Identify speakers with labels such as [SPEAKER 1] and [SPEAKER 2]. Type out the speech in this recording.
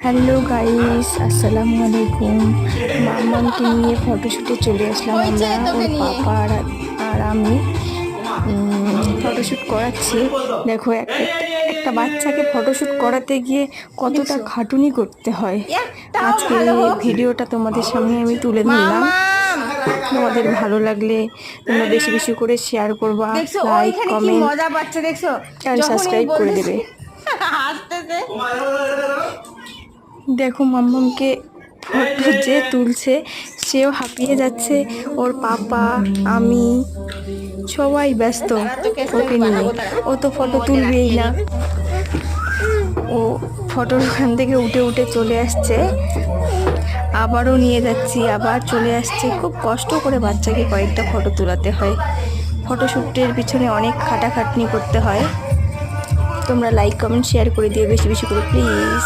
[SPEAKER 1] Hello guys, আসসালামু আলাইকুম। মামাকে নিয়ে ফটোশ্যুটে চলে আসলাম আমরা, ওর পাপা আর আমি ফটোশ্যুট করাচ্ছি। দেখো একটা বাচ্চাকে ফটোশ্যুট করাতে গিয়ে কতটা খাটুনি করতে হয়। আজকে ভিডিওটা তোমাদের সামনে আমি তুলে ধরলাম। তোমাদের ভালো লাগলে তোমরা বেশি বেশি করে শেয়ার করবা, লাইক কমেন্ট আর সাবস্ক্রাইব করে দেবে। দেখো মাম্মামকে ফটো যে তুলছে সেও হাঁপিয়ে যাচ্ছে, ওর পাপা আমি সবাই ব্যস্ত ওকে নিয়ে। ও তো ফটো তুলবেই না, ও ফটোর ওখান থেকে উঠে উঠে চলে আসছে, আবারও নিয়ে যাচ্ছি, আবার চলে আসছে। খুব কষ্ট করে বাচ্চাকে কয়েকটা ফটো তোলাতে হয়। ফটোশ্যুটের পিছনে অনেক খাটাখাটনি করতে হয়। তোমরা লাইক কমেন্ট শেয়ার করে দিও বেশি বেশি করে প্লিজ।